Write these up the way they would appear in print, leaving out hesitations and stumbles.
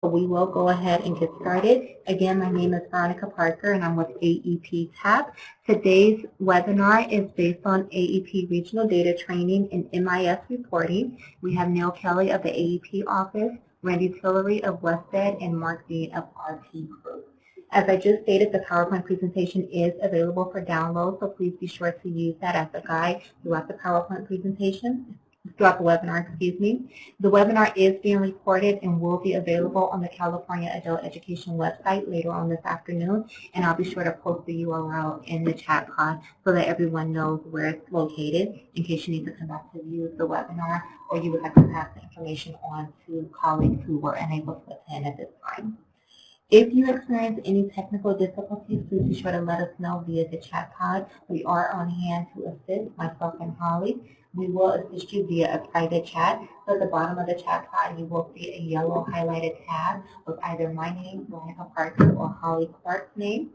We will go ahead and get started. Again, my name is Veronica Parker and I'm with AEP TAP. Today's webinar is based on AEP Regional Data Training and MIS Reporting. We have Neil Kelly of the AEP office, Randy Tillery of WestEd, and Mark Dean of RP Group. As I just stated, the PowerPoint presentation is available for download, so please be sure to use that as a guide throughout the PowerPoint presentation. Throughout the webinar, excuse me. The webinar is being recorded and will be available on the California Adult Education website later on this afternoon, and I'll be sure to post the URL in the chat pod so that everyone knows where it's located in case you need to come back to view the webinar or you would like to pass the information on to colleagues who were unable to attend at this time. If you experience any technical difficulties, please be sure to let us know via the chat pod. We are on hand to assist, myself and Holly. We will assist you via a private chat. So at the bottom of the chat pod, you will see a yellow highlighted tab with either my name, Veronica Parker, or Holly Clark's name.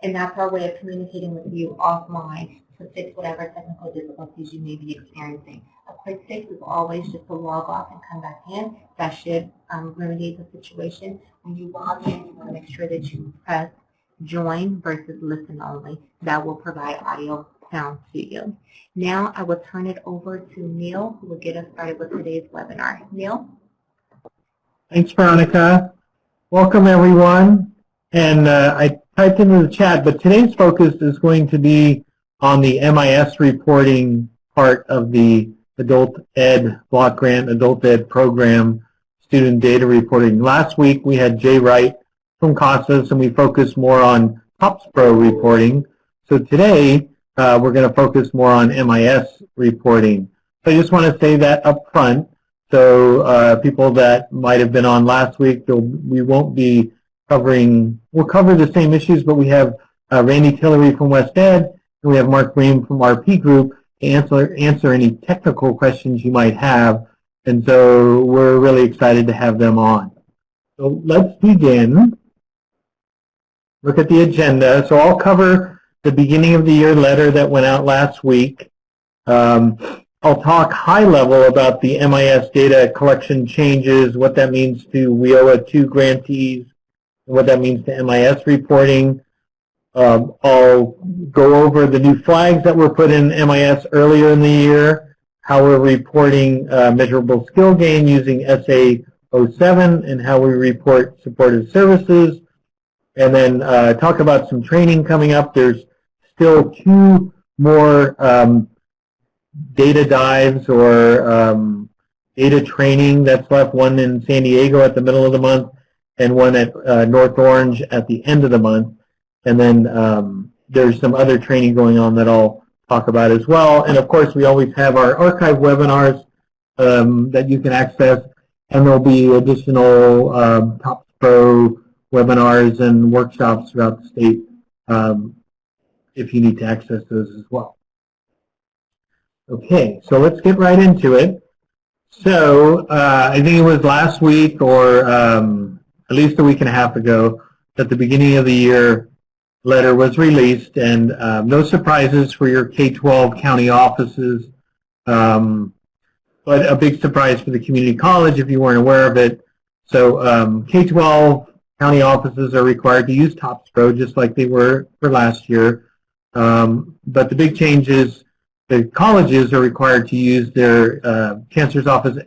And that's our way of communicating with you offline to fix whatever technical difficulties you may be experiencing. A quick fix is always just to log off and come back in. That should remedy the situation. When you log in, you want to make sure that you press join versus listen only. That will provide audio sound to you. Now I will turn it over to Neil, who will get us started with today's webinar. Neil? Thanks, Veronica. Welcome, everyone. And I typed into the chat, but today's focus is going to be on the MIS reporting part of the Adult Ed Block Grant Adult Ed Program student data reporting. Last week we had Jay Wright from CASAS, and we focused more on Topz Pro reporting. So today we're going to focus more on MIS reporting. So I just want to say that up front. So people that might have been on last week, we won't be covering, we'll cover the same issues, but we have Randy Tillery from WestEd, and we have Mark Dean from RP Group to answer any technical questions you might have. And so we're really excited to have them on. So let's begin. Look at the agenda. So I'll cover the beginning of the year letter that went out last week. I'll talk high level about the MIS data collection changes, what that means to WIOA 2 grantees, and what that means to MIS reporting. I'll go over the new flags that were put in MIS earlier in the year, how we're reporting measurable skill gain using SA07, and how we report supportive services, and then talk about some training coming up. There's still 2 more data dives or data training that's left, one in San Diego at the middle of the month and one at North Orange at the end of the month. And then there's some other training going on that I'll talk about as well. And of course, we always have our archive webinars that you can access, and there'll be additional Topz Pro webinars and workshops throughout the state if you need to access those as well. Okay, so let's get right into it. So I think it was last week or at least a week and a half ago that the beginning of the year letter was released, and no surprises for your K-12 county offices, but a big surprise for the community college if you weren't aware of it. So K-12 county offices are required to use Topz Pro just like they were for last year, but the big change is the colleges are required to use their Chancellor's Office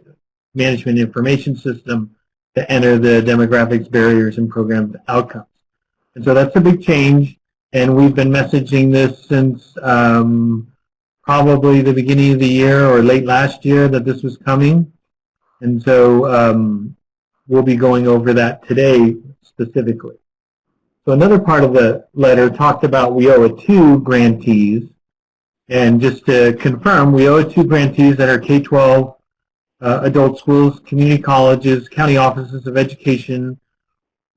Management Information System to enter the demographics, barriers, and program outcomes. And so that's a big change, and we've been messaging this since probably the beginning of the year or late last year that this was coming. And so we'll be going over that today specifically. So another part of the letter talked about WIOA 2 grantees. And just to confirm, WIOA 2 grantees that are K-12 adult schools, community colleges, county offices of education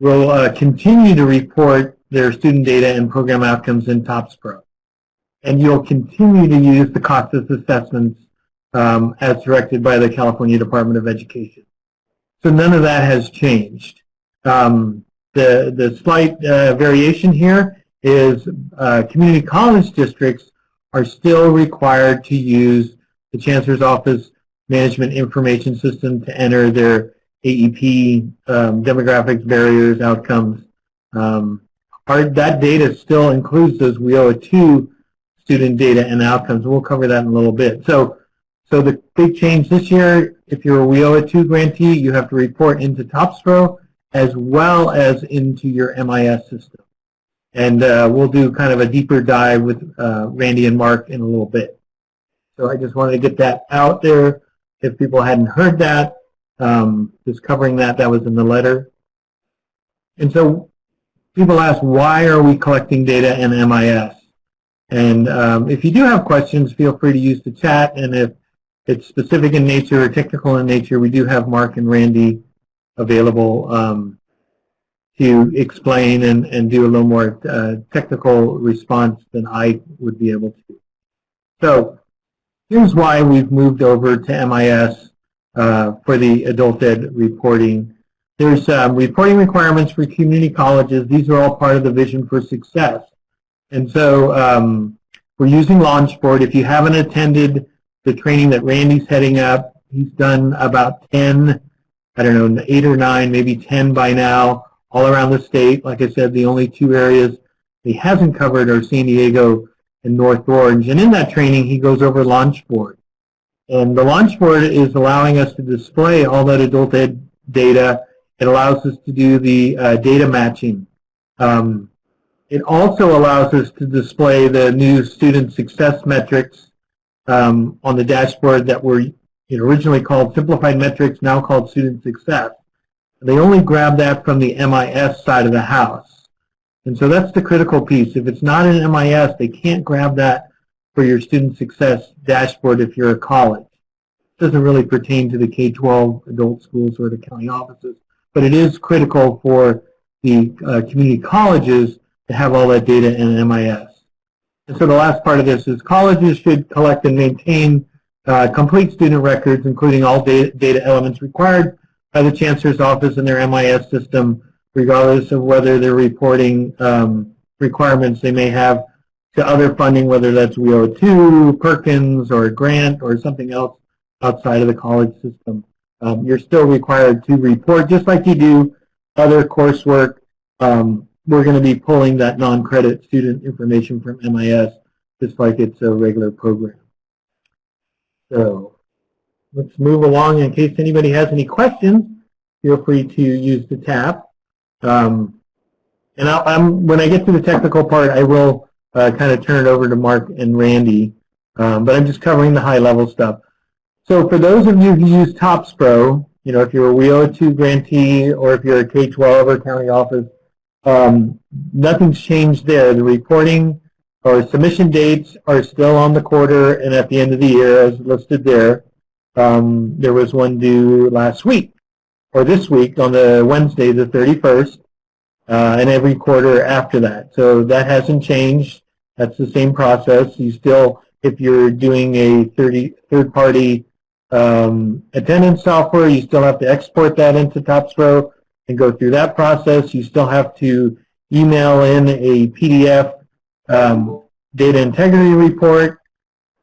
will continue to report their student data and program outcomes in Topz Pro. And you'll continue to use the CASAS assessments as directed by the California Department of Education. So none of that has changed. The slight variation here is community college districts are still required to use the Chancellor's Office Management Information System to enter their AEP, demographics, barriers, outcomes. That data still includes those WIOA 2 student data and outcomes. We'll cover that in a little bit. So the big change this year, if you're a WIOA 2 grantee, you have to report into Topz Pro as well as into your MIS system. And we'll do kind of a deeper dive with Randy and Mark in a little bit. So I just wanted to get that out there. If people hadn't heard that, just covering that was in the letter. And so people ask, why are we collecting data in MIS? And if you do have questions, feel free to use the chat. And if it's specific in nature or technical in nature, we do have Mark and Randy available to explain and do a little more technical response than I would be able to. So here's why we've moved over to MIS for the adult ed reporting. There's reporting requirements for community colleges. These are all part of the Vision for Success. And so we're using Launchboard. If you haven't attended the training that Randy's heading up, he's done about 10, I don't know, 8 or 9, maybe 10 by now, all around the state. Like I said, the only 2 areas he hasn't covered are San Diego and North Orange. And in that training, he goes over Launchboard. And the Launchboard is allowing us to display all that adult ed data. It allows us to do the data matching. It also allows us to display the new student success metrics on the dashboard that were originally called Simplified Metrics, now called Student Success. They only grab that from the MIS side of the house. And so that's the critical piece. If it's not in MIS, they can't grab that for your student success dashboard if you're a college. It doesn't really pertain to the K-12 adult schools or the county offices, but it is critical for the community colleges to have all that data in MIS. And so the last part of this is colleges should collect and maintain complete student records, including all data elements required by the Chancellor's Office in their MIS system, regardless of whether they're reporting requirements they may have to other funding, whether that's WIOA 2, Perkins, or a grant, or something else outside of the college system. You're still required to report, just like you do other coursework. We're going to be pulling that non-credit student information from MIS, just like it's a regular program. So let's move along. In case anybody has any questions, feel free to use the tab. And when I get to the technical part, I will kind of turn it over to Mark and Randy, but I'm just covering the high-level stuff. So for those of you who use Topz Pro, if you're a WIOA 2 grantee or if you're a K-12 or county office, nothing's changed there. The reporting or submission dates are still on the quarter and at the end of the year as listed there. There was one due last week or this week on the Wednesday, the 31st, and every quarter after that. So that hasn't changed. That's the same process. You still, if you're doing a third-party attendance software, you still have to export that into Topz Pro and go through that process. You still have to email in a PDF data integrity report.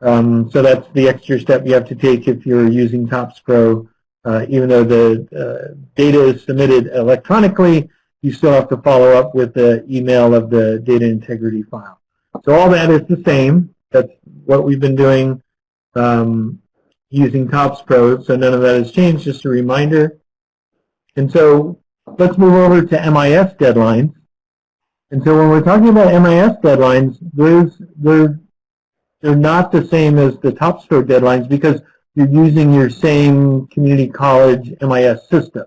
So that's the extra step you have to take if you're using Topz Pro. Even though the data is submitted electronically, you still have to follow up with the email of the data integrity file. So all that is the same. That's what we've been doing using Topz Pro, so none of that has changed, just a reminder. And so let's move over to MIS deadlines. And so when we're talking about MIS deadlines, they're not the same as the Topz Pro deadlines because you're using your same community college MIS system.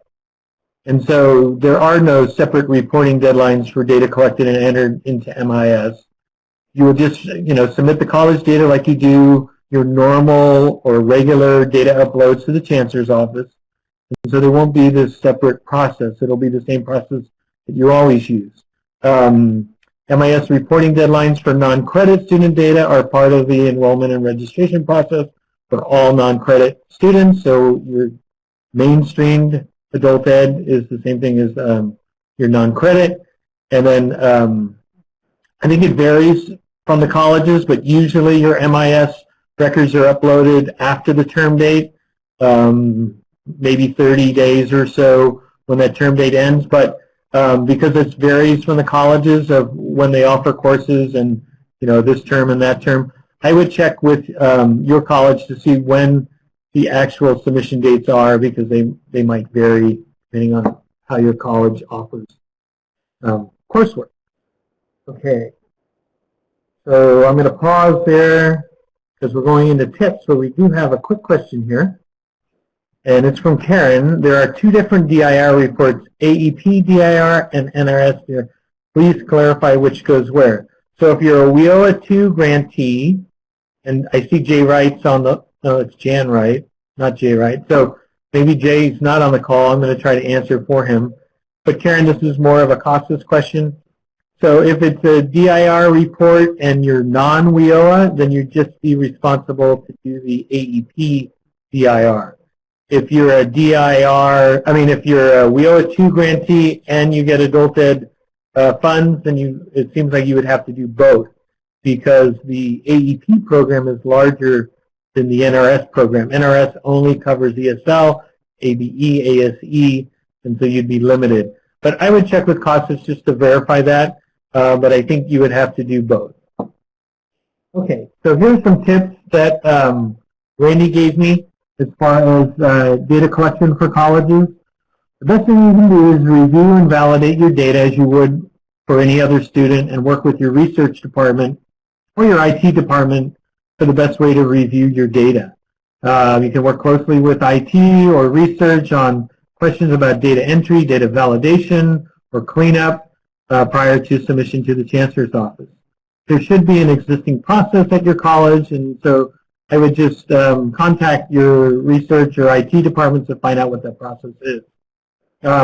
And so there are no separate reporting deadlines for data collected and entered into MIS. You will just, submit the college data like you do your normal or regular data uploads to the Chancellor's Office. And so there won't be this separate process. It'll be the same process that you always use. MIS reporting deadlines for non-credit student data are part of the enrollment and registration process for all non-credit students. So your mainstreamed adult ed is the same thing as your non-credit. And then I think it varies from the colleges, but usually your MIS records are uploaded after the term date. maybe 30 days or so when that term date ends. But because it varies from the colleges of when they offer courses and, this term and that term, I would check with your college to see when the actual submission dates are, because they might vary depending on how your college offers coursework. Okay, so I'm going to pause there because we're going into tips, but we do have a quick question here. And it's from Karen. There are two different DIR reports, AEP DIR and NRS DIR. Please clarify which goes where. So if you're a WIOA 2 grantee, and I see Jay Wright's on the, no, it's Jan Wright, not Jay Wright. So maybe Jay's not on the call. I'm going to try to answer for him. But Karen, this is more of a CASAS question. So if it's a DIR report and you're non-WIOA, then you'd just be responsible to do the AEP DIR. If you're a if you're a WIOA 2 grantee and you get adult ed funds, then it seems like you would have to do both, because the AEP program is larger than the NRS program. NRS only covers ESL, ABE, ASE, and so you'd be limited. But I would check with CASAS just to verify that, but I think you would have to do both. Okay, so here's some tips that Randy gave me as far as data collection for colleges. The best thing you can do is review and validate your data as you would for any other student, and work with your research department or your IT department for the best way to review your data. You can work closely with IT or research on questions about data entry, data validation, or cleanup prior to submission to the Chancellor's office. There should be an existing process at your college, and so I would just contact your research or IT departments to find out what that process is.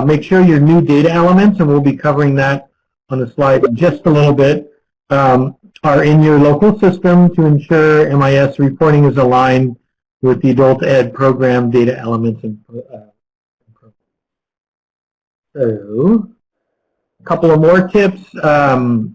Make sure your new data elements, and we'll be covering that on the slide in just a little bit, are in your local system to ensure MIS reporting is aligned with the adult ed program data elements. So, a couple of more tips.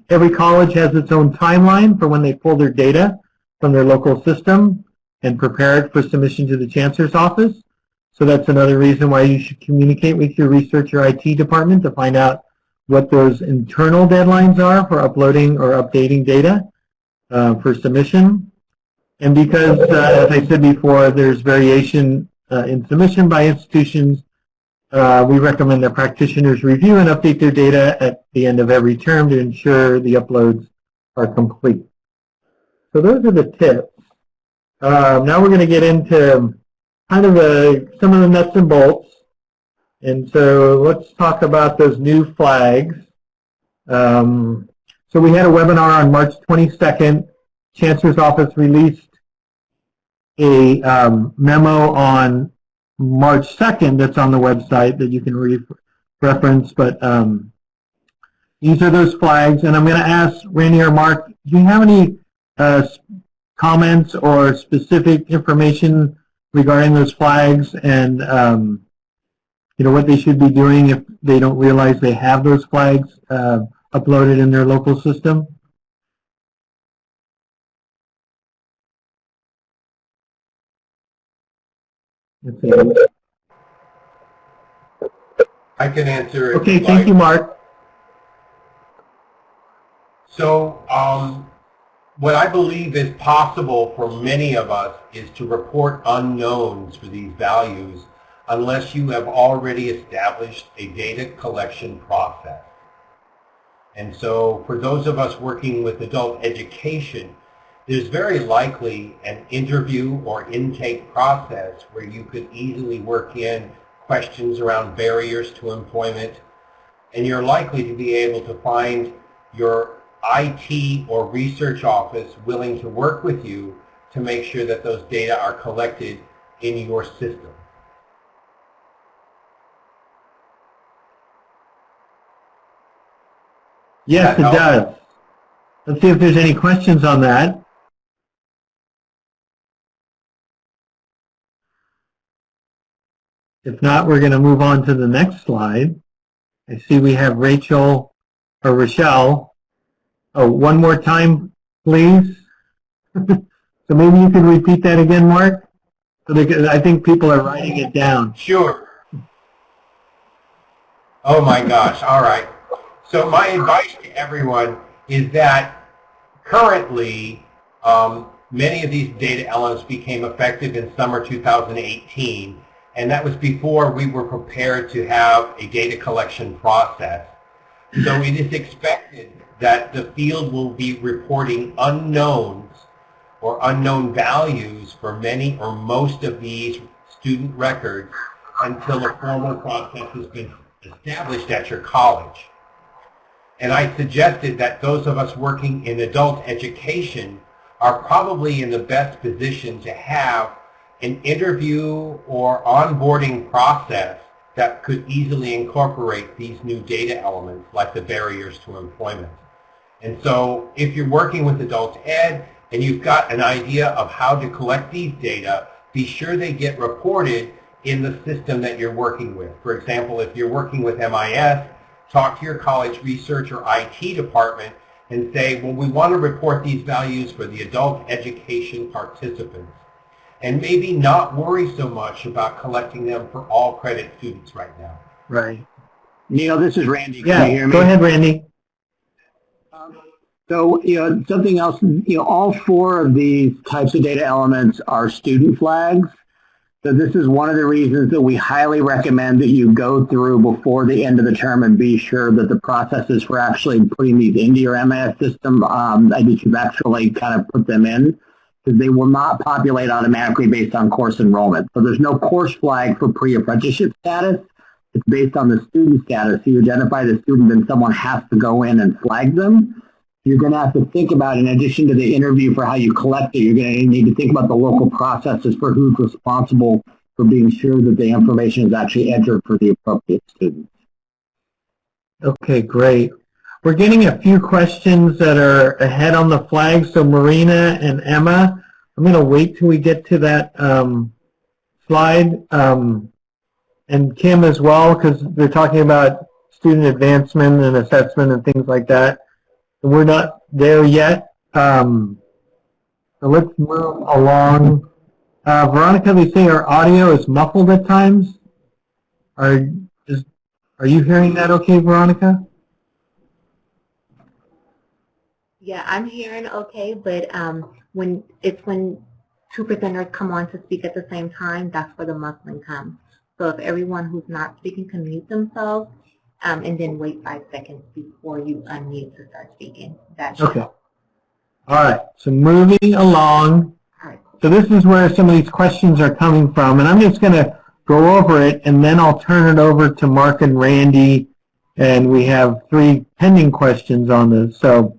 Every college has its own timeline for when they pull their data from their local system and prepare it for submission to the Chancellor's office. So that's another reason why you should communicate with your research or IT department to find out what those internal deadlines are for uploading or updating data for submission. And because, as I said before, there's variation in submission by institutions, we recommend that practitioners review and update their data at the end of every term to ensure the uploads are complete. So those are the tips. Now we're going to get into kind of some of the nuts and bolts. And so let's talk about those new flags. So we had a webinar on March 22nd. Chancellor's Office released a memo on March 2nd that's on the website that you can reference. But these are those flags. And I'm going to ask Randy or Mark, do you have any comments or specific information regarding those flags and what they should be doing if they don't realize they have those flags uploaded in their local system? I can answer it. Okay, thank you, Mark. So what I believe is possible for many of us is to report unknowns for these values unless you have already established a data collection process. And so for those of us working with adult education, there's very likely an interview or intake process where you could easily work in questions around barriers to employment, and you're likely to be able to find your IT or research office willing to work with you to make sure that those data are collected in your system. Yes, it does. Let's see if there's any questions on that. If not, we're going to move on to the next slide. I see we have Rachel or Rochelle. Oh, one more time, please. So maybe you can repeat that again, Mark. I think people are writing it down. Sure. Oh my gosh, all right. So my advice to everyone is that currently many of these data elements became effective in summer 2018, and that was before we were prepared to have a data collection process. So it is expected that the field will be reporting unknowns or unknown values for many or most of these student records until a formal process has been established at your college. And I suggested that those of us working in adult education are probably in the best position to have an interview or onboarding process that could easily incorporate these new data elements like the barriers to employment. And so if you're working with adult ed and you've got an idea of how to collect these data, be sure they get reported in the system that you're working with. For example, if you're working with MIS, talk to your college research or IT department and say, well, we want to report these values for the adult education participants. And maybe not worry so much about collecting them for all credit students right now. Right. Neil, this is Randy. Yeah, Can you hear me? go ahead, Randy. So, something else, all four of these types of data elements are student flags. So this is one of the reasons that we highly recommend that you go through before the end of the term and be sure that the processes for actually putting these into your MIS system, that you've actually kind of put them in, because they will not populate automatically based on course enrollment. So there's no course flag for pre-apprenticeship status. It's based on the student status. So you identify the student, then someone has to go in and flag them. You're going to have to think about, in addition to the interview for how you collect it, you're going to need to think about the local processes for who's responsible for being sure that the information is actually entered for the appropriate students. Okay, great. We're getting a few questions that are ahead on the flag. So Marina and Emma, I'm going to wait till we get to that slide. And Kim as well, because they're talking about student advancement and assessment and things like that. We're not there yet. So let's move along. Veronica, they say our audio is muffled at times. Are you hearing that okay, Veronica? Yeah, I'm hearing okay, but when two presenters come on to speak at the same time, that's where the muffling comes. So if everyone who's not speaking can mute themselves, and then wait 5 seconds before you unmute to start speaking. That's okay. All right. So moving along. All right. So this is where some of these questions are coming from, and I'm just going to go over it, and then I'll turn it over to Mark and Randy, and we have 3 pending questions on this. So,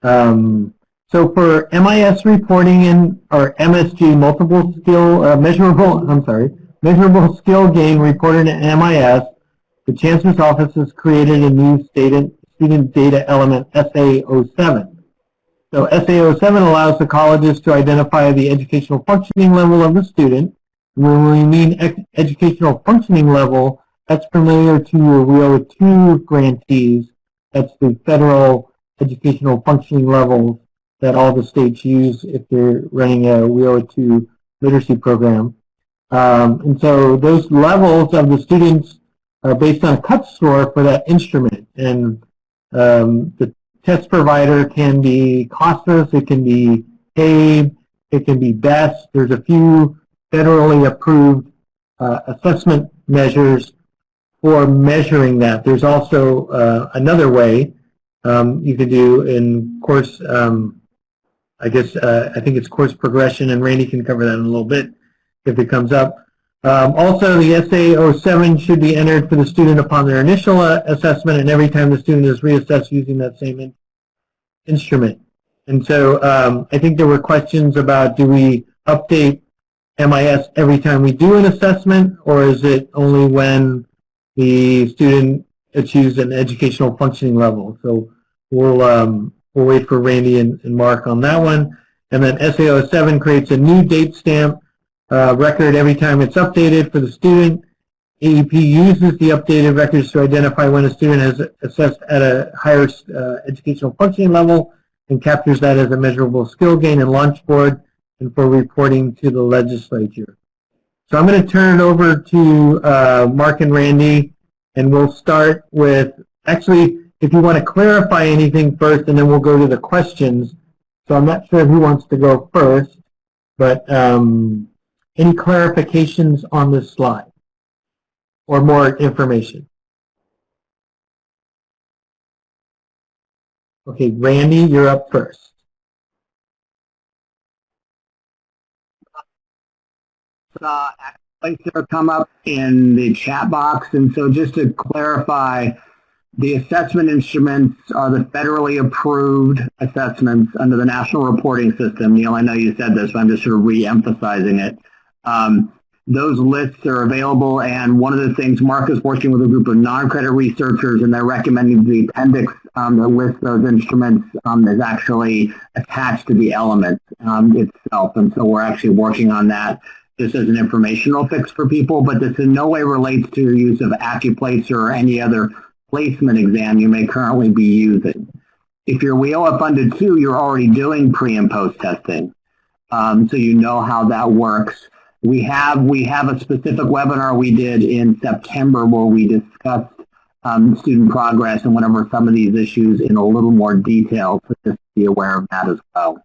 so for MIS reporting or MSG, measurable skill gain reported in MIS, the Chancellor's Office has created a new student data element, SA07. So SA07 allows the colleges to identify the educational functioning level of the student. When we mean educational functioning level, that's familiar to your WIO2 grantees. That's the federal educational functioning levels that all the states use if they're running a WIO2 literacy program. And so those levels of the students are based on a cut score for that instrument. And the test provider can be COSTAS, it can be PAVE, it can be BEST. There's a few federally approved assessment measures for measuring that. There's also another way you could do in course, I think it's course progression, and Randy can cover that in a little bit if it comes up. Also, the SA07 should be entered for the student upon their initial assessment and every time the student is reassessed using that same instrument. And so I think there were questions about, do we update MIS every time we do an assessment, or is it only when the student achieves an educational functioning level? So we'll wait for Randy and Mark on that one. And then SA07 creates a new date stamp record every time it's updated for the student. AEP uses the updated records to identify when a student has assessed at a higher educational functioning level and captures that as a measurable skill gain in Launchboard and for reporting to the legislature. So I'm going to turn it over to Mark and Randy, and we'll start with, actually, if you want to clarify anything first, and then we'll go to the questions. So I'm not sure who wants to go first, but any clarifications on this slide or more information? Okay, Randy, you're up first. Links that come up in the chat box, and so just to clarify, the assessment instruments are the federally approved assessments under the National Reporting System. Neil, I know you said this, but I'm just sort of re-emphasizing it. Those lists are available, and one of the things, Mark is working with a group of non-credit researchers, and they're recommending the appendix that lists those instruments is actually attached to the element itself, and so we're actually working on that just as an informational fix for people, but this in no way relates to your use of AccuPlacer or any other placement exam you may currently be using. If you're WIOA funded too, you're already doing pre and post testing, so you know how that works. We have a specific webinar we did in September where we discussed student progress and went over some of these issues in a little more detail, so just be aware of that as well.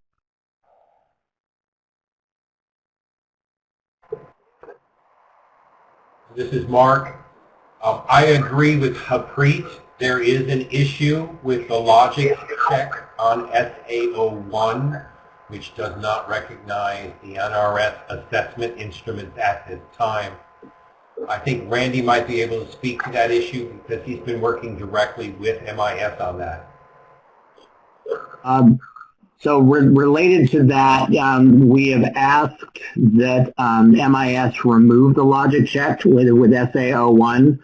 This is Mark. I agree with Harpreet. There is an issue with the logic check on SA01, which does not recognize the NRS assessment instruments at this time. I think Randy might be able to speak to that issue because he's been working directly with MIS on that. So related to that, we have asked that MIS remove the logic check with SA01.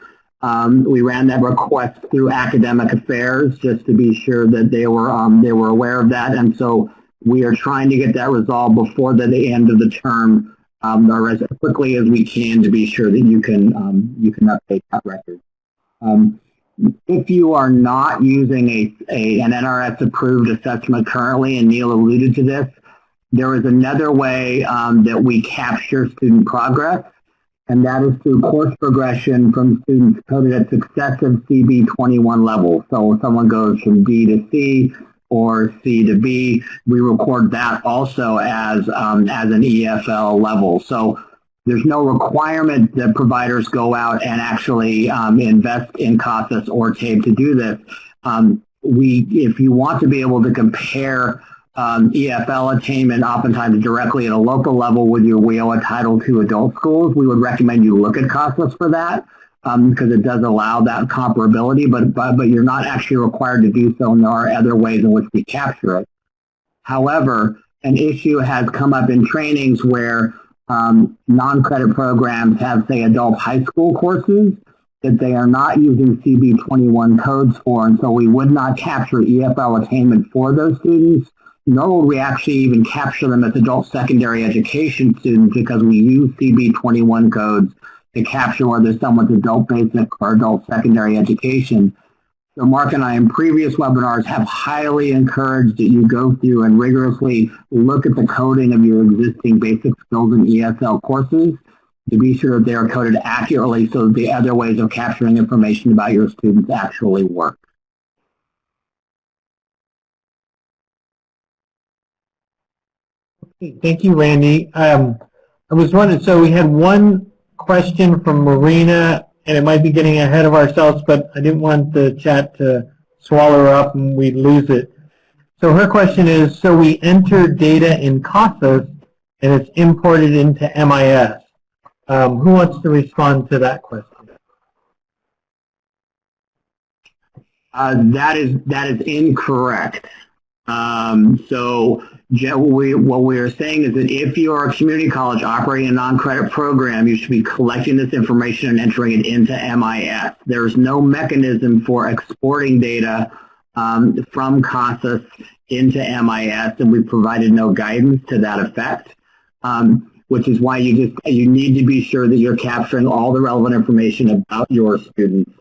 We ran that request through Academic Affairs just to be sure that they were aware of that, and so we are trying to get that resolved before the end of the term, or as quickly as we can, to be sure that you can update that record. If you are not using an NRS-approved assessment currently, and Neil alluded to this, there is another way that we capture student progress, and that is through course progression from students coded at successive CB21 levels. So if someone goes from D to C or C to B, we record that also as an EFL level. So there's no requirement that providers go out and actually invest in CASAS or TABE to do this. If you want to be able to compare EFL attainment oftentimes directly at a local level with your WIOA Title II adult schools, we would recommend you look at CASAS for that because it does allow that comparability, but you're not actually required to do so, and there are other ways in which we capture it. However, an issue has come up in trainings where non-credit programs have, say, adult high school courses that they are not using CB21 codes for, and so we would not capture EFL attainment for those students, nor would we actually even capture them as adult secondary education students because we use CB21 codes to capture whether someone's adult basic or adult secondary education. So Mark and I in previous webinars have highly encouraged that you go through and rigorously look at the coding of your existing basic skills and ESL courses to be sure that they are coded accurately so that the other ways of capturing information about your students actually work. Okay, thank you, Randy. I was wondering, so we had one question from Marina, and it might be getting ahead of ourselves, but I didn't want the chat to swallow her up and we'd lose it. So her question is, so we enter data in CASAS and it's imported into MIS. Who wants to respond to that question? That is incorrect. So what we are saying is that if you are a community college operating a non-credit program, you should be collecting this information and entering it into MIS. There's no mechanism for exporting data from CASAS into MIS, and we provided no guidance to that effect, which is why you need to be sure that you're capturing all the relevant information about your students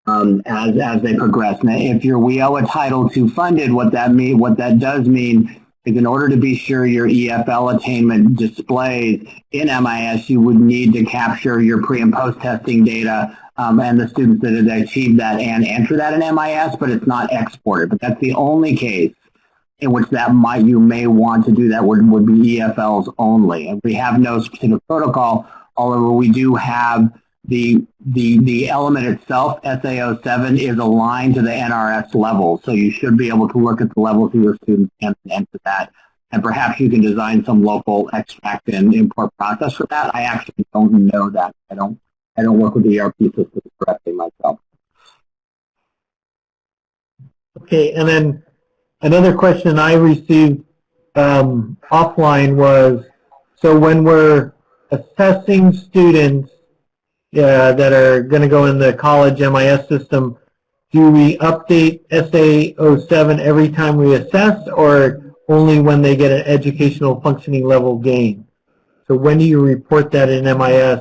as they progress. Now, if you're WIOA Title II funded, what that does mean is in order to be sure your EFL attainment displays in MIS, you would need to capture your pre- and post-testing data and the students that have achieved that and enter that in MIS, but it's not exported. But that's the only case in which you may want to do that would be EFLs only. And we have no specific protocol, although we do have the element itself, SA07, is aligned to the NRS level. So you should be able to look at the levels of your students and enter that. And perhaps you can design some local extract and import process for that. I actually don't know that. I don't work with the ERP systems directly myself. Okay, and then another question I received offline was, so when we're assessing students that are going to go in the college MIS system, do we update SA07 every time we assess, or only when they get an educational functioning level gain? So when do you report that in MIS,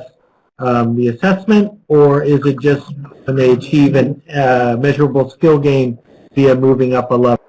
the assessment, or is it just when they achieve a measurable skill gain via moving up a level?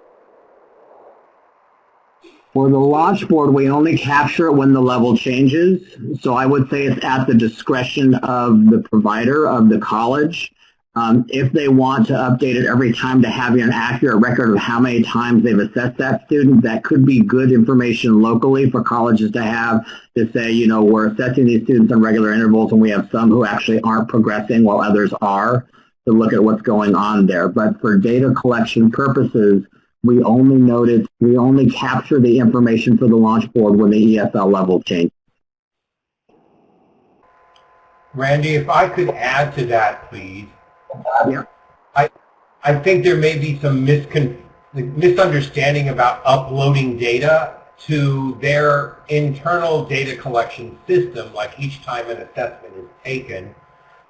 For the launch board, we only capture it when the level changes. So I would say it's at the discretion of the provider of the college. If they want to update it every time to have an accurate record of how many times they've assessed that student, that could be good information locally for colleges to have to say, you know, we're assessing these students on regular intervals and we have some who actually aren't progressing while others are, to look at what's going on there. But for data collection purposes, we only capture the information for the launch board when the EFL level changes. Randy, if I could add to that, please. Yeah. I think there may be some misunderstanding about uploading data to their internal data collection system, like each time an assessment is taken,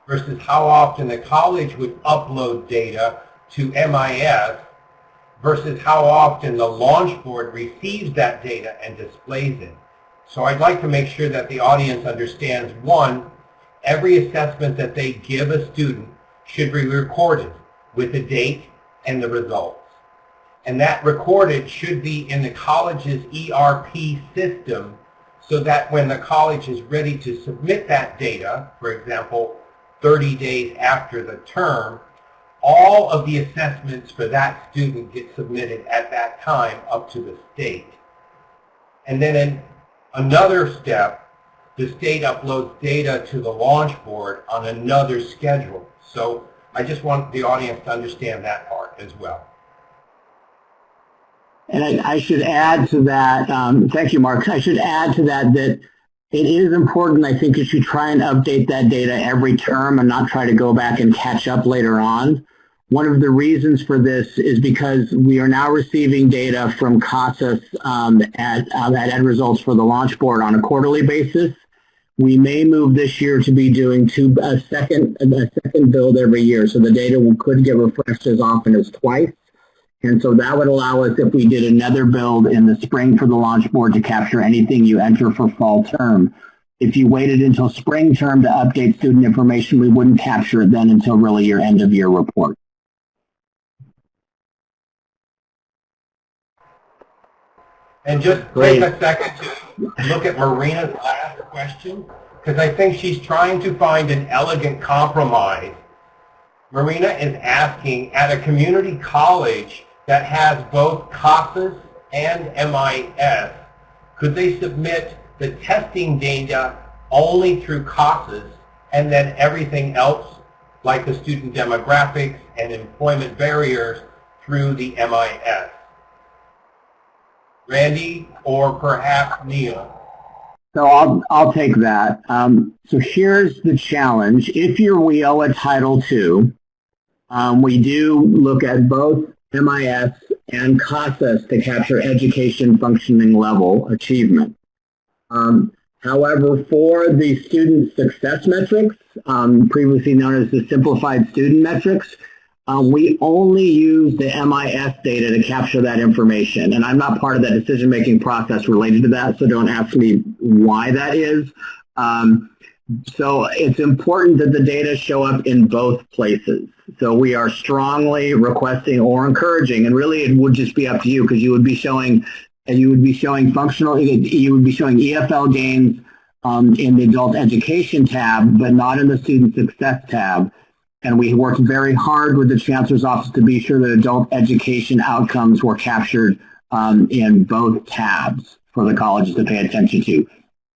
versus how often the college would upload data to MIS versus how often the launch board receives that data and displays it. So I'd like to make sure that the audience understands, one, every assessment that they give a student should be recorded with the date and the results. And that recorded should be in the college's ERP system so that when the college is ready to submit that data, for example, 30 days after the term, all of the assessments for that student get submitted at that time up to the state. And then in another step, the state uploads data to the launch board on another schedule. So I just want the audience to understand that part as well. And I should add to that, thank you, Mark. I should add to that it is important, I think, you should try and update that data every term and not try to go back and catch up later on. One of the reasons for this is because we are now receiving data from CASAS at Ed Results for the launch board on a quarterly basis. We may move this year to be doing a second build every year, so the data could get refreshed as often as twice. And so that would allow us, if we did another build in the spring for the launch board, to capture anything you enter for fall term. If you waited until spring term to update student information, we wouldn't capture it then until really your end of year report. And just take a second to look at Marina's last question, because I think she's trying to find an elegant compromise. Marina is asking, at a community college that has both CASAS and MIS, could they submit the testing data only through CASAS and then everything else, like the student demographics and employment barriers, through the MIS? Randy, or perhaps Neil? So I'll take that. So here's the challenge. If you're WIOA Title II, we do look at both MIS and CASAS to capture education functioning level achievement. However, for the student success metrics, previously known as the simplified student metrics, we only use the MIS data to capture that information. And I'm not part of that decision-making process related to that, so don't ask me why that is. So it's important that the data show up in both places. So we are strongly requesting or encouraging, and really it would just be up to you, because you would be showing and you would be showing EFL gains in the adult education tab, but not in the student success tab. And we worked very hard with the Chancellor's Office to be sure that adult education outcomes were captured in both tabs for the colleges to pay attention to.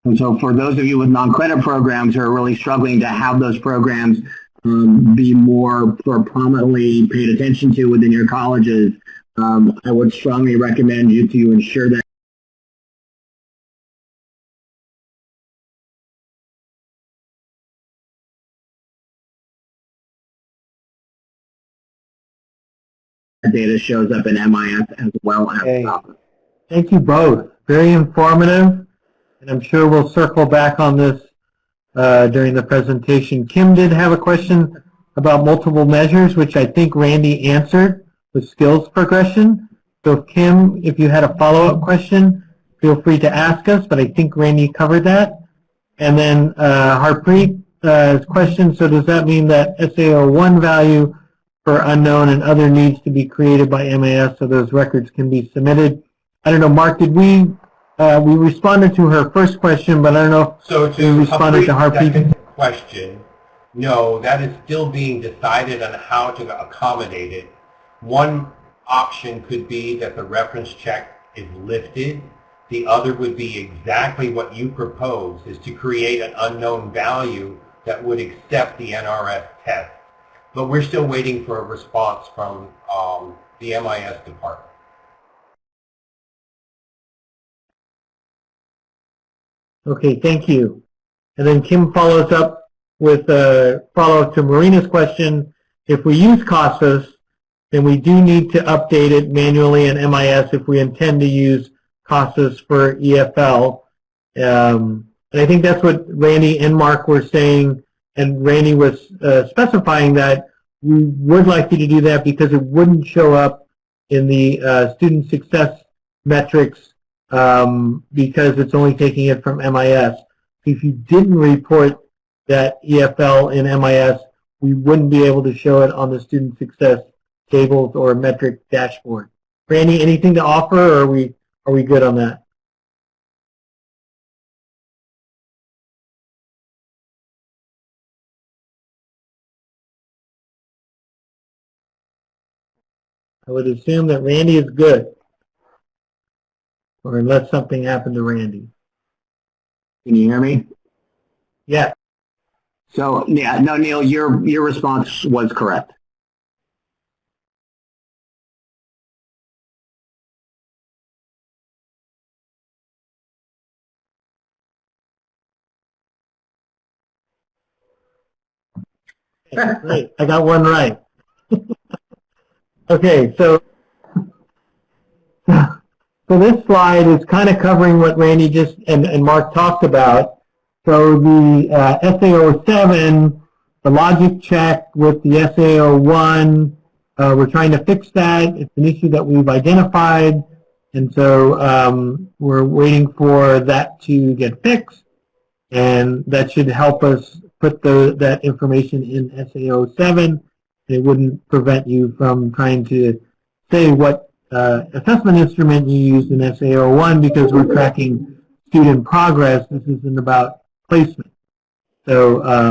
And so for those of you with non-credit programs who are really struggling to have those programs be more prominently paid attention to within your colleges, I would strongly recommend you to ensure that data shows up in MIS as well as Topz. Thank you both. Very informative, and I'm sure we'll circle back on this during the presentation. Kim did have a question about multiple measures, which I think Randy answered with skills progression. So Kim, if you had a follow-up question, feel free to ask us, but I think Randy covered that. And then Harpreet's question, so does that mean that SAO1 value for unknown and other needs to be created by MAS so those records can be submitted? I don't know, Mark, did we responded to her first question, but I don't know if we responded to Harpreet's question. No, that is still being decided on how to accommodate it. One option could be that the reference check is lifted. The other would be exactly what you propose, is to create an unknown value that would accept the NRS test. But we're still waiting for a response from the MIS department. Okay, thank you. And then Kim follows up with a follow-up to Marina's question. If we use CASAS, then we do need to update it manually in MIS if we intend to use CASAS for EFL. And I think that's what Randy and Mark were saying, and Randy was specifying that we would like you to do that because it wouldn't show up in the student success metrics because it's only taking it from MIS. If you didn't report that EFL in MIS, we wouldn't be able to show it on the student success tables or metric dashboard. Randy, anything to offer, or are we good on that? I would assume that Randy is good, or unless something happened to Randy. Can you hear me? Yeah. So, yeah, no, Neil, your response was correct. Great. I got one right. Okay, so this slide is kind of covering what Randy just and Mark talked about. So the SAO7, the logic check with the SAO1, we're trying to fix that. It's an issue that we've identified, and so we're waiting for that to get fixed, and that should help us put that information in SAO7. It wouldn't prevent you from trying to say what assessment instrument you used in SAO1 because we're tracking student progress. This isn't about placement. So I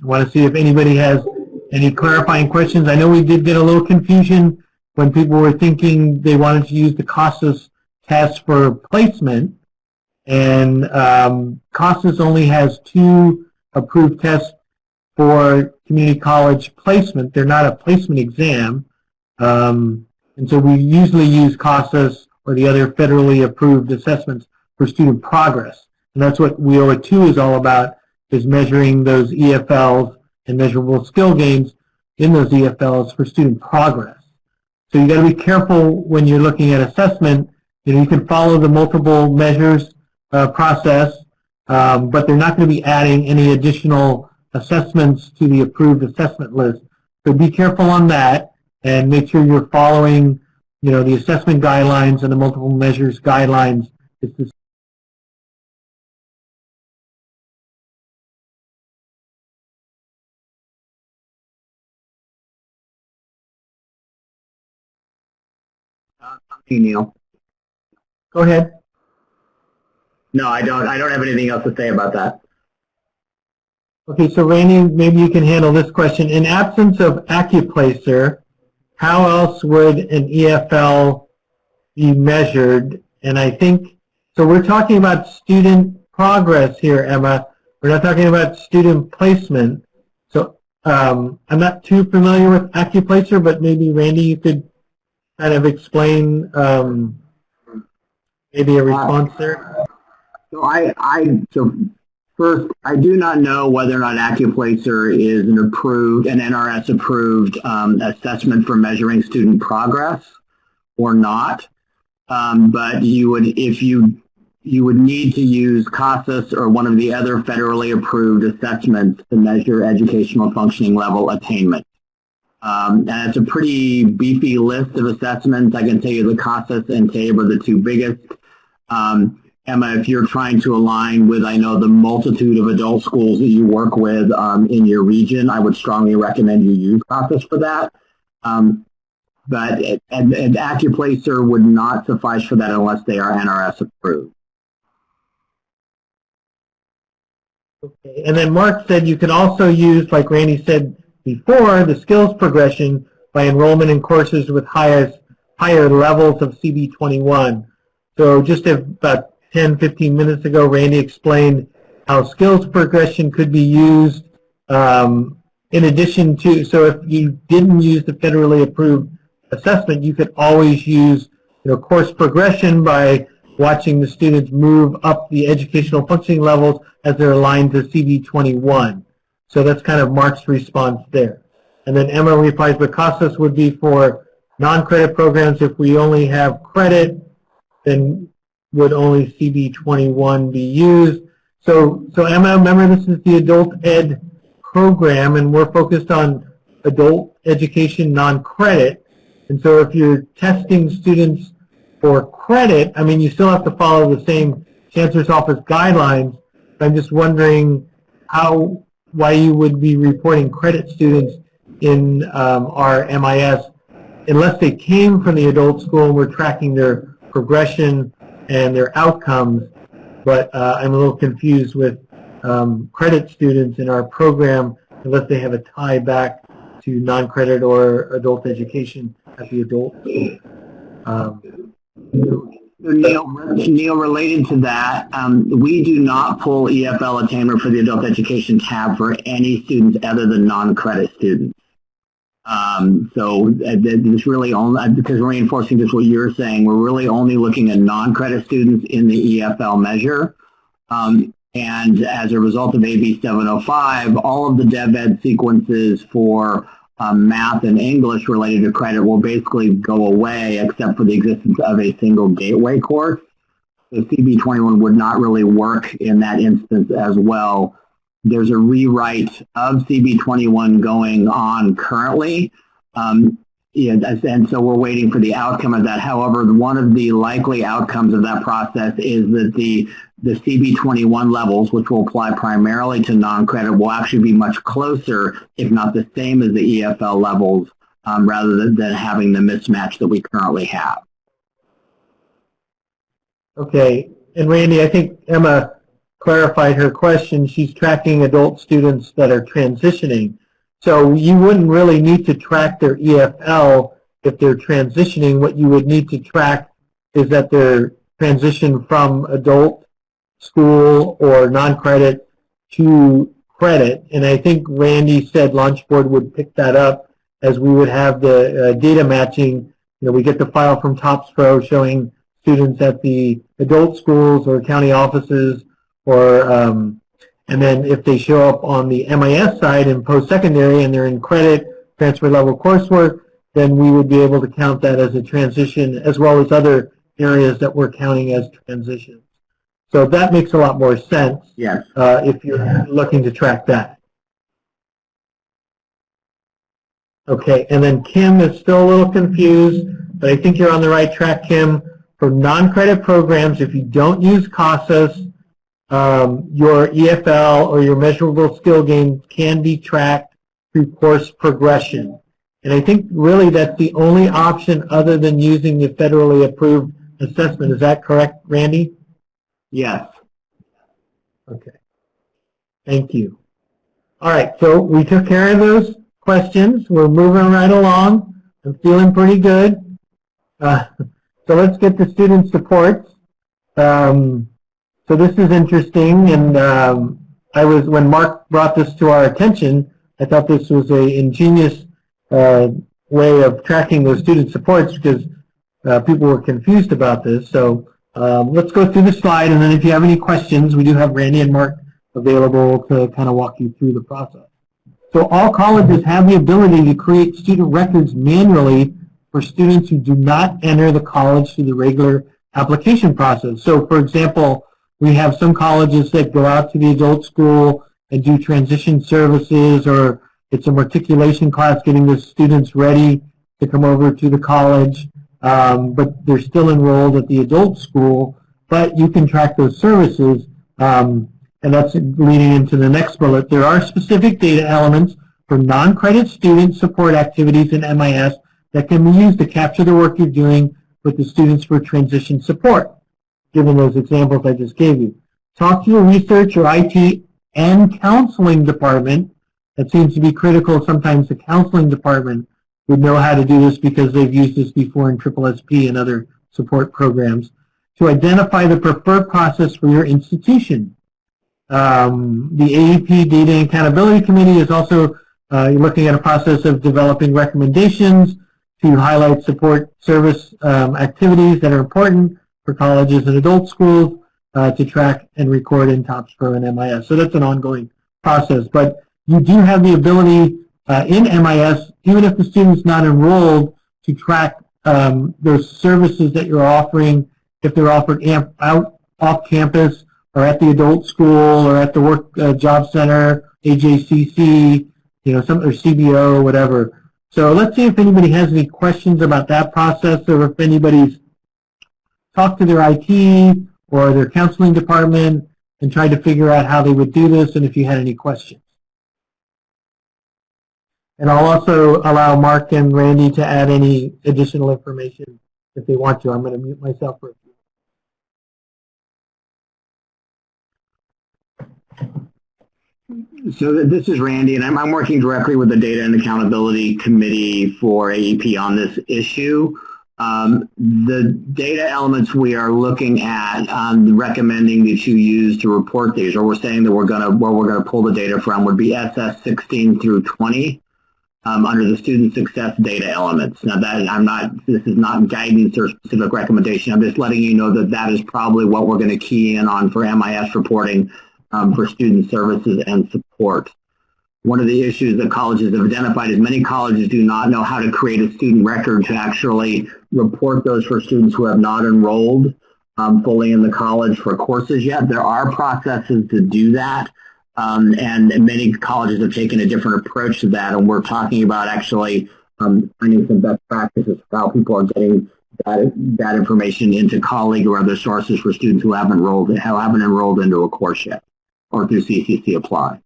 want to see if anybody has any clarifying questions. I know we did get a little confusion when people were thinking they wanted to use the CASAS test for placement, and CASAS only has 2 approved tests for community college placement. They're not a placement exam, and so we usually use CASAS or the other federally approved assessments for student progress. And that's what WIOA 2 is all about, is measuring those EFLs and measurable skill gains in those EFLs for student progress. So you got to be careful when you're looking at assessment. You can follow the multiple measures process, but they're not going to be adding any additional assessments to the approved assessment list. So be careful on that and make sure you're following, the assessment guidelines and the multiple measures guidelines. It's Neil. Go ahead. No, I don't have anything else to say about that. Okay, so Randy, maybe you can handle this question. In absence of AccuPlacer, how else would an EFL be measured? And I think, so we're talking about student progress here, Emma. We're not talking about student placement. So I'm not too familiar with AccuPlacer, but maybe Randy, you could kind of explain maybe a response there. So first, I do not know whether or not AccuPlacer is an NRS approved assessment for measuring student progress or not. But you would, if you would need to use CASAS or one of the other federally approved assessments to measure educational functioning level attainment. And it's a pretty beefy list of assessments. I can tell you the CASAS and TABE are the two biggest. Emma, if you're trying to align with, I know, the multitude of adult schools that you work with in your region, I would strongly recommend you use CASAS for that. But AccuPlacer would not suffice for that unless they are NRS approved. Okay. And then Mark said you can also use, like Randy said before, the skills progression by enrollment in courses with higher levels of CB21. So just about 10, 15 minutes ago, Randy explained how skills progression could be used in addition to, so if you didn't use the federally approved assessment, you could always use course progression by watching the students move up the educational functioning levels as they're aligned to CB21. So that's kind of Mark's response there. And then Emma replies, but CASAS would be for non-credit programs. If we only have credit, then would only CB21 be used? So Emma, remember this is the adult ed program, and we're focused on adult education non-credit. And so if you're testing students for credit, I mean, you still have to follow the same Chancellor's Office guidelines. I'm just wondering why you would be reporting credit students in our MIS unless they came from the adult school and we're tracking their progression and their outcomes. But I'm a little confused with credit students in our program unless they have a tie back to non-credit or adult education at the adult school. Neil, related to that, we do not pull EFL attainment for the adult education tab for any students other than non-credit students. So it's really only, because we're reinforcing just what you're saying, we're really only looking at non-credit students in the EFL measure. And as a result of AB 705, all of the DevEd sequences for math and English related to credit will basically go away except for the existence of a single gateway course. So CB21 would not really work in that instance as well. There's a rewrite of CB21 going on currently, and so we're waiting for the outcome of that. However, one of the likely outcomes of that process is that the CB21 levels, which will apply primarily to non-credit, will actually be much closer, if not the same as the EFL levels, rather than having the mismatch that we currently have. Okay, and Randy, I think Emma clarified her question. She's tracking adult students that are transitioning. So you wouldn't really need to track their EFL if they're transitioning. What you would need to track is that they're transitioned from adult school or non-credit to credit. And I think Randy said Launchboard would pick that up as we would have the data matching. We get the file from Topz Pro showing students at the adult schools or county offices, or and then if they show up on the MIS side in post-secondary and they're in credit, transfer level coursework, then we would be able to count that as a transition as well as other areas that we're counting as transitions. So that makes a lot more sense. Yes. If you're looking to track that. Okay, and then Kim is still a little confused, but I think you're on the right track, Kim. For non-credit programs, if you don't use CASAS, your EFL or your measurable skill gains can be tracked through course progression. And I think really that's the only option other than using the federally approved assessment. Is that correct, Randy? Yes. Okay. Thank you. All right, so we took care of those questions. We're moving right along. I'm feeling pretty good. So let's get to student supports. So this is interesting, and when Mark brought this to our attention, I thought this was an ingenious way of tracking those student supports because people were confused about this. So let's go through the slide, and then if you have any questions, we do have Randy and Mark available to kind of walk you through the process. So all colleges have the ability to create student records manually for students who do not enter the college through the regular application process. So for example, we have some colleges that go out to the adult school and do transition services, or it's a matriculation class getting the students ready to come over to the college, but they're still enrolled at the adult school, but you can track those services, and that's leading into the next bullet. There are specific data elements for non-credit student support activities in MIS that can be used to capture the work you're doing with the students for transition support, given those examples I just gave you. Talk to your research or IT and counseling department. That seems to be critical. Sometimes the counseling department would know how to do this because they've used this before in SSSP and other support programs, to identify the preferred process for your institution. The AEP Data and Accountability Committee is also looking at a process of developing recommendations to highlight support service activities that are important for colleges and adult schools to track and record in Topz Pro and MIS. So that's an ongoing process. But you do have the ability in MIS, even if the student's not enrolled, to track those services that you're offering, if they're offered out off campus or at the adult school or at the work job center, AJCC, or CBO, whatever. So let's see if anybody has any questions about that process, or if anybody's talked to their IT or their counseling department and tried to figure out how they would do this, and if you had any questions. And I'll also allow Mark and Randy to add any additional information if they want to. I'm going to mute myself for a few. So this is Randy, and I'm working directly with the Data and Accountability Committee for AEP on this issue. The data elements we are looking at, recommending that you use to report these, or we're saying that where we're going to pull the data from, would be SS 16 through 20 under the student success data elements. Now this is not guidance or specific recommendation. I'm just letting you know that that is probably what we're going to key in on for MIS reporting for student services and support. One of the issues that colleges have identified is many colleges do not know how to create a student record to actually report those for students who have not enrolled fully in the college for courses yet. There are processes to do that, and many colleges have taken a different approach to that, and we're talking about actually finding some best practices for how people are getting that information into colleague or other sources for students who haven't enrolled into a course yet, or through CCC Apply.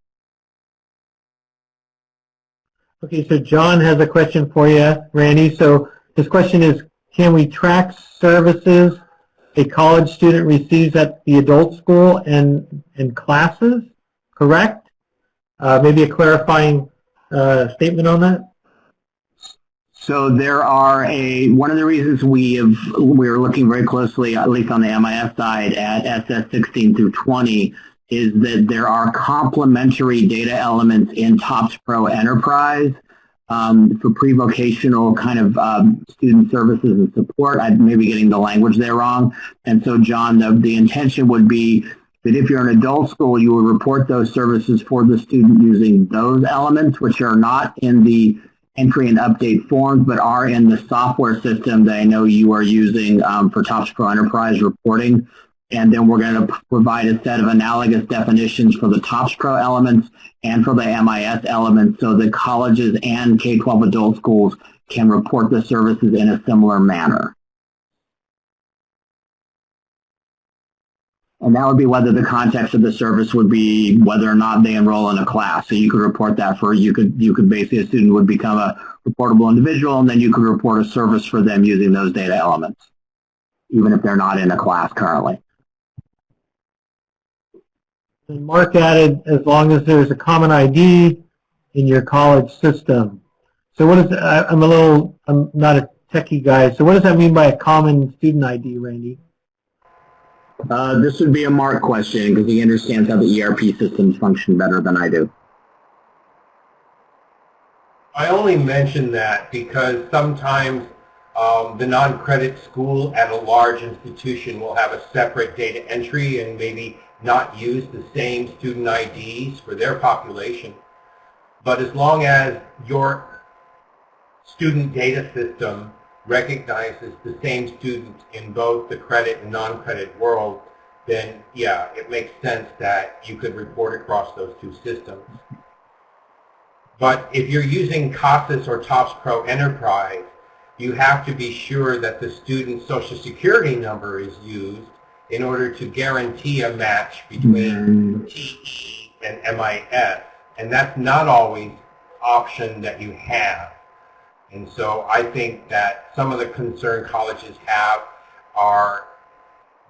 Okay, so John has a question for you, Randy. So his question is, can we track services a college student receives at the adult school and classes, correct? Maybe a clarifying statement on that? So there are one of the reasons we're looking very closely, at least on the MIS side, at SS 16 through 20, is that there are complementary data elements in Topz Pro Enterprise for pre-vocational kind of student services and support. I may be getting the language there wrong. And so, John, the intention would be that if you're an adult school, you would report those services for the student using those elements, which are not in the entry and update forms, but are in the software system that I know you are using for Topz Pro Enterprise reporting. And then we're going to provide a set of analogous definitions for the Topz Pro elements and for the MIS elements so that colleges and K-12 adult schools can report the services in a similar manner. And that would be whether the context of the service would be whether or not they enroll in a class. So you could report that you could basically, a student would become a reportable individual, and then you could report a service for them using those data elements. even if they're not in a class currently. And Mark added, as long as there's a common ID in your college system. So what is, I'm not a techie guy, so what does that mean by a common student ID, Randy? This would be a Mark question because he understands how the ERP systems function better than I do. I only mention that because sometimes the non-credit school at a large institution will have a separate data entry and maybe not use the same student IDs for their population. But as long as your student data system recognizes the same student in both the credit and non-credit world, then yeah, it makes sense that you could report across those two systems. But if you're using CASAS or Topz Pro Enterprise, you have to be sure that the student's social security number is used in order to guarantee a match between TE and MIS. And that's not always an option that you have. And so I think that some of the concern colleges have are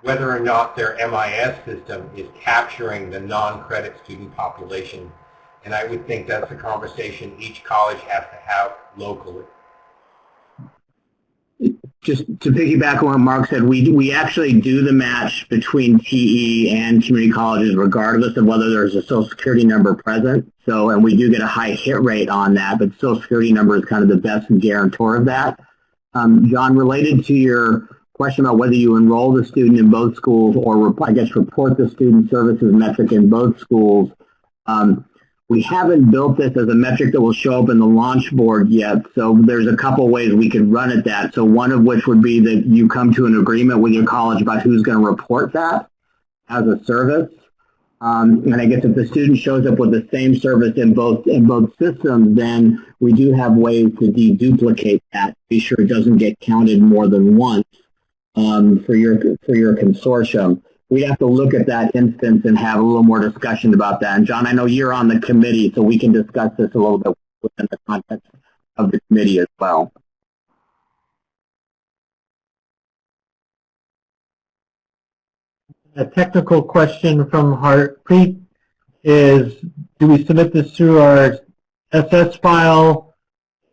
whether or not their MIS system is capturing the non-credit student population. And I would think that's a conversation each college has to have locally. Just to piggyback on what Mark said, we actually do the match between TE and community colleges regardless of whether there's a social security number present. So, and we do get a high hit rate on that, but social security number is kind of the best guarantor of that. John, related to your question about whether you enroll the student in both schools or I guess report the student services metric in both schools, we haven't built this as a metric that will show up in the launch board yet, so there's a couple ways we could run at that. So one of which would be that you come to an agreement with your college about who's going to report that as a service. And I guess if the student shows up with the same service in both systems, then we do have ways to deduplicate that, be sure it doesn't get counted more than once for your consortium. We have to look at that instance and have a little more discussion about that. And John, I know you're on the committee, so we can discuss this a little bit within the context of the committee as well. A technical question from Harpreet is, do we submit this through our SS file?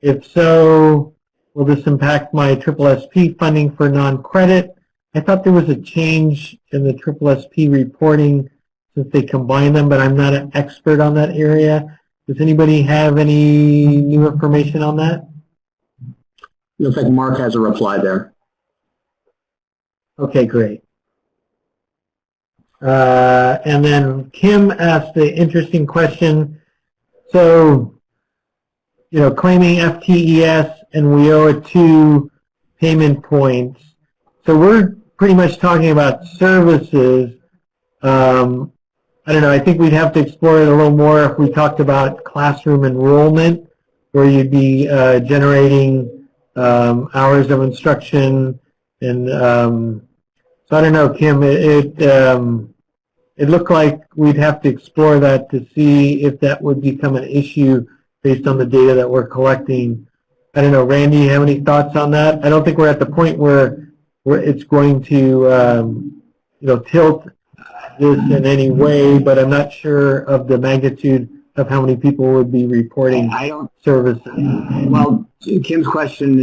If so, will this impact my SSSP funding for non-credit? I thought there was a change in the SSSP reporting since they combined them, but I'm not an expert on that area. Does anybody have any new information on that? Looks like Mark has a reply there. Okay, great. And then Kim asked the interesting question. So, you know, claiming FTES and we owe it 2 payment points. So we're pretty much talking about services. I don't know, I think we'd have to explore it a little more if we talked about classroom enrollment, where you'd be generating hours of instruction. And so I don't know, Kim, it looked like we'd have to explore that to see if that would become an issue based on the data that we're collecting. I don't know, Randy, you have any thoughts on that? I don't think we're at the point where it's going to, you know, tilt this in any way, but I'm not sure of the magnitude of how many people would be reporting services. Well, Kim's question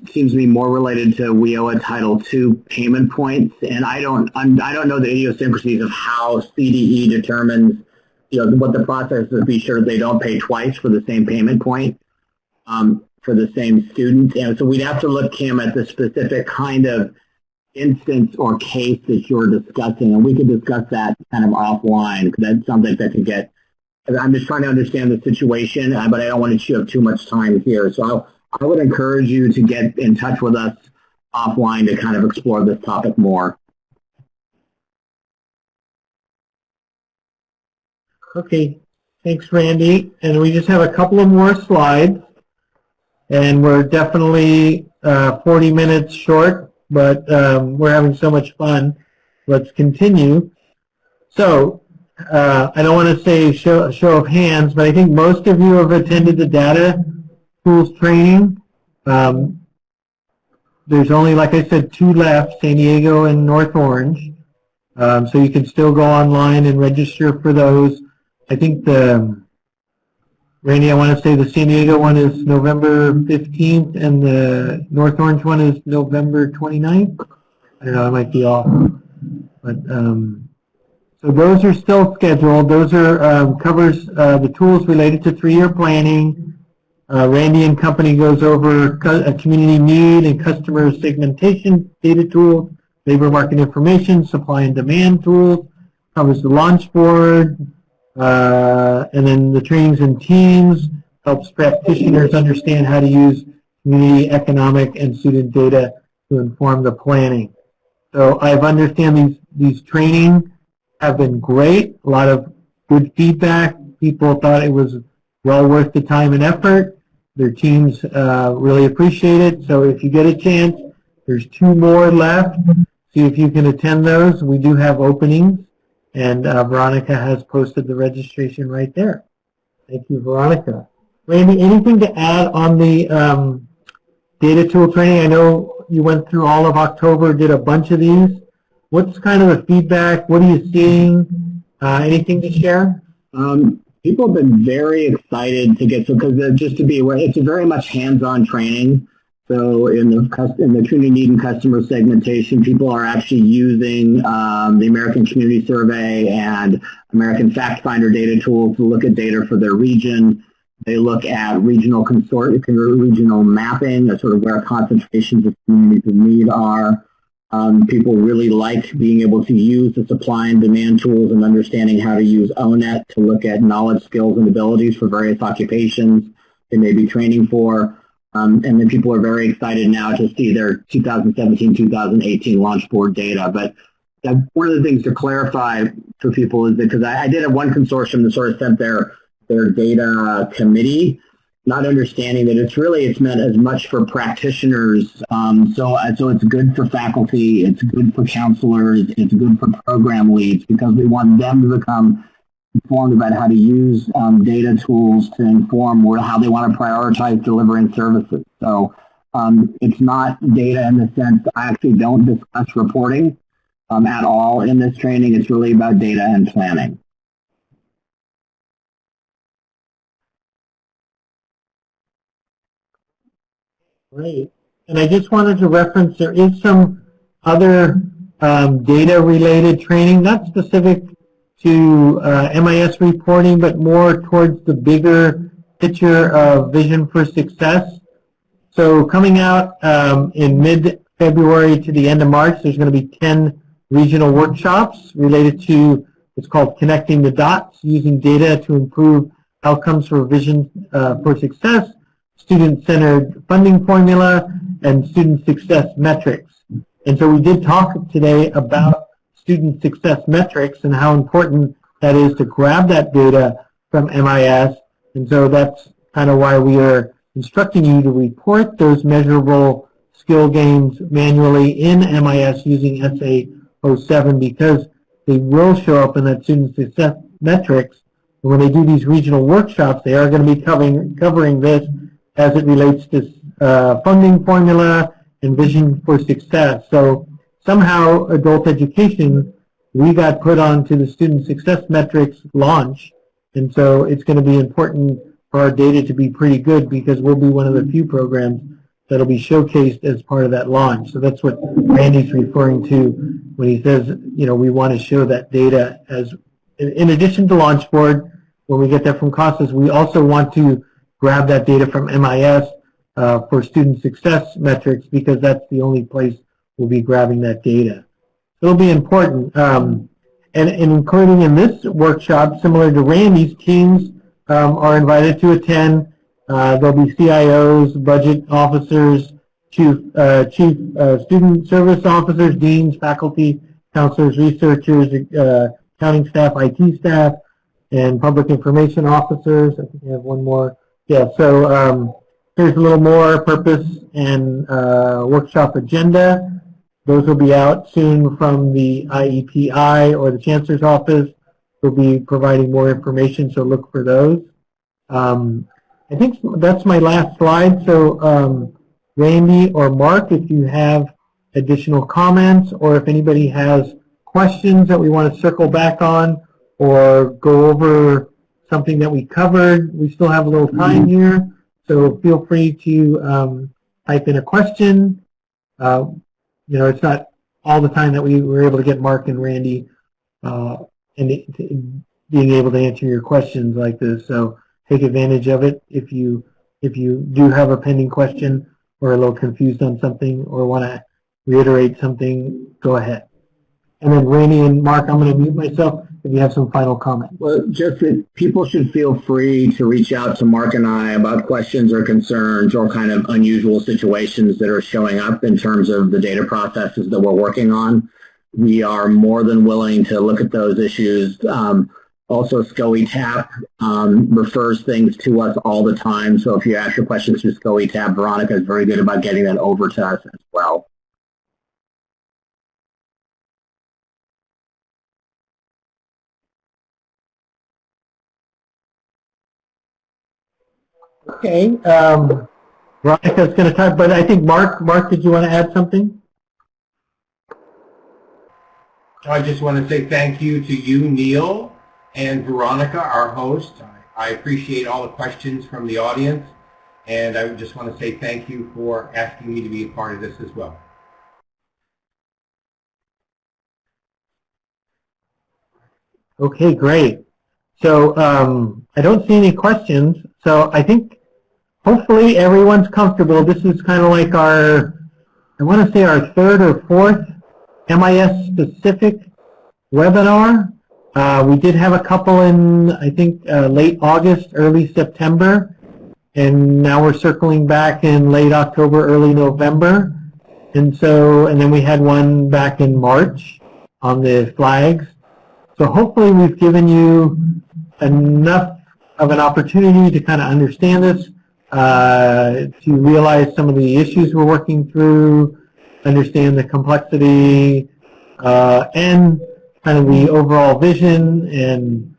seems to be more related to WIOA Title II payment points, and I don't know the idiosyncrasies of how CDE determines, you know, what the process is to be sure they don't pay twice for the same payment point for the same student. And so we'd have to look, Kim, at the specific kind of instance or case that you're discussing, and we could discuss that kind of offline, because that's something that could get, I'm just trying to understand the situation, but I don't want to chew up too much time here. So I would encourage you to get in touch with us offline to kind of explore this topic more. Okay, thanks, Randy. And we just have a couple of more slides, and we're definitely 40 minutes short, but we're having so much fun. Let's continue. So I don't want to say show of hands, but I think most of you have attended the data tools training. there's only, like I said, 2 left, San Diego and North Orange. So you can still go online and register for those. I think Randy, I want to say the San Diego one is November 15th and the North Orange one is November 29th. I don't know, I might be off. But so those are still scheduled. Those are covers the tools related to 3-year planning. Randy and company goes over a community need and customer segmentation data tools, labor market information, supply and demand tools, covers the launch board, and then the trainings and teams, helps practitioners understand how to use community, economic, and student data to inform the planning. So I understand these trainings have been great, a lot of good feedback. People thought it was well worth the time and effort. Their teams really appreciate it. So if you get a chance, there's 2 more left. See if you can attend those. We do have openings, and Veronica has posted the registration right there. Thank you, Veronica. Randy, anything to add on the data tool training? I know you went through all of October, did a bunch of these. What's kind of the feedback? What are you seeing? Anything to share? People have been very excited to get, because just to be aware, it's a very much hands-on training. So in the community need and customer segmentation, people are actually using the American Community Survey and American Fact Finder data tools to look at data for their region. They look at regional mapping, sort of where concentrations of communities of need are. People really like being able to use the supply and demand tools and understanding how to use ONET to look at knowledge, skills, and abilities for various occupations they may be training for. And then people are very excited now to see their 2017-2018 launch board data. But one of the things to clarify for people is that, because I did have one consortium that sort of sent their data committee, not understanding that it's meant as much for practitioners. So it's good for faculty, it's good for counselors, it's good for program leads, because we want them to become informed about how to use data tools to inform how they want to prioritize delivering services. So it's not data in the sense that I actually don't discuss reporting at all in this training. It's really about data and planning. Great. And I just wanted to reference there is some other data-related training, not specific to MIS reporting, but more towards the bigger picture of Vision for Success. So coming out in mid-February to the end of March, there's going to be 10 regional workshops related to what's called Connecting the Dots, using data to improve outcomes for Vision for Success, student-centered funding formula, and student success metrics. And so we did talk today about student success metrics and how important that is to grab that data from MIS. And so that's kind of why we are instructing you to report those measurable skill gains manually in MIS using SA07, because they will show up in that student success metrics. And when they do these regional workshops, they are going to be covering this as it relates to funding formula and Vision for Success. So somehow adult education, we got put onto the student success metrics launch, and so it's going to be important for our data to be pretty good, because we'll be one of the few programs that will be showcased as part of that launch. So that's what Randy's referring to when he says, you know, we want to show that data as, in addition to launch board, when we get that from CASAS, we also want to grab that data from MIS for student success metrics, because that's the only place we'll be grabbing that data. It'll be important. And including in this workshop, similar to Randy's, teams are invited to attend. There'll be CIOs, budget officers, chief student service officers, deans, faculty, counselors, researchers, accounting staff, IT staff, and public information officers. I think we have one more. Yeah, so here's a little more purpose and workshop agenda. Those will be out soon from the IEPI or the Chancellor's Office. We'll be providing more information, so look for those. I think that's my last slide. So Randy or Mark if you have additional comments, or if anybody has questions that we want to circle back on or go over something that we covered. We still have a little time here, so feel free to type in a question. It's not all the time that we were able to get Mark and Randy and being able to answer your questions like this. So take advantage of it. If you do have a pending question or a little confused on something or want to reiterate something, go ahead. And then Randy and Mark, I'm going to mute myself if you have some final comments. Well, just that people should feel free to reach out to Mark and I about questions or concerns or kind of unusual situations that are showing up in terms of the data processes that we're working on. We are more than willing to look at those issues. Also, SCOE-TAP refers things to us all the time. So if you ask your questions through SCOE-TAP, Veronica is very good about getting that over to us as well. Okay. Veronica's going to talk, but I think Mark, did you want to add something? I just want to say thank you to you, Neil, and Veronica, our host. I appreciate all the questions from the audience, and I just want to say thank you for asking me to be a part of this as well. Okay, great. So I don't see any questions, so I think hopefully everyone's comfortable. This is kind of like our, I want to say our third or fourth MIS-specific webinar. We did have a couple in, I think, late August, early September, and now we're circling back in late October, early November. And then we had one back in March on the flags. So hopefully we've given you enough of an opportunity to kind of understand this, to realize some of the issues we're working through, understand the complexity, and kind of the overall vision and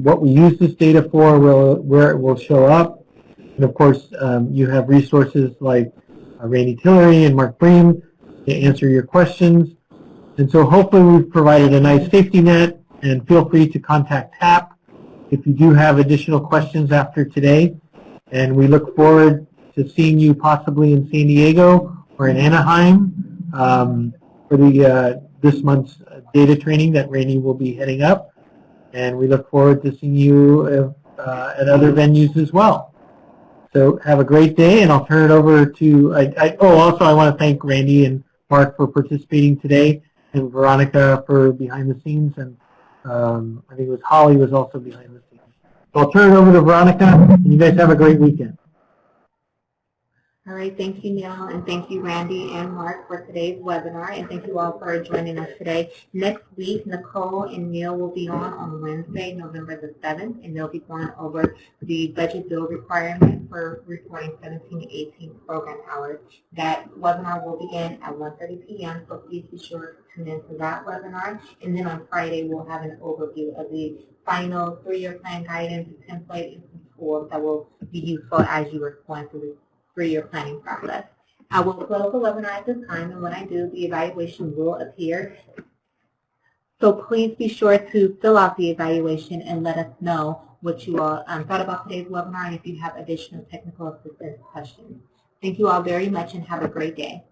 what we use this data for, where it will show up. And of course, you have resources like Randy Tillery and Mark Bream to answer your questions. And so hopefully we've provided a nice safety net, and feel free to contact TAP if you do have additional questions after today. And we look forward to seeing you possibly in San Diego or in Anaheim for this month's data training that Randy will be heading up. And we look forward to seeing you at other venues as well. So have a great day, and I'll turn it over to, also I want to thank Randy and Mark for participating today, and Veronica for behind the scenes, and I think it was Holly was also behind the scenes. So I'll turn it over to Veronica, and you guys have a great weekend. All right, thank you, Neil, and thank you, Randy and Mark, for today's webinar, and thank you all for joining us today. Next week, Nicole and Neil will be on Wednesday, November the 7th, and they'll be going over the budget bill requirement for reporting 17 to 18 program hours. That webinar will begin at 1:30 p.m., so please be sure to tune into that webinar. And then on Friday, we'll have an overview of the final 3-year plan guidance, template, and some tools that will be useful as you are going through the 3-year planning process. I will close the webinar at this time, and when I do, the evaluation will appear. So please be sure to fill out the evaluation and let us know what you all thought about today's webinar and if you have additional technical assistance questions. Thank you all very much and have a great day.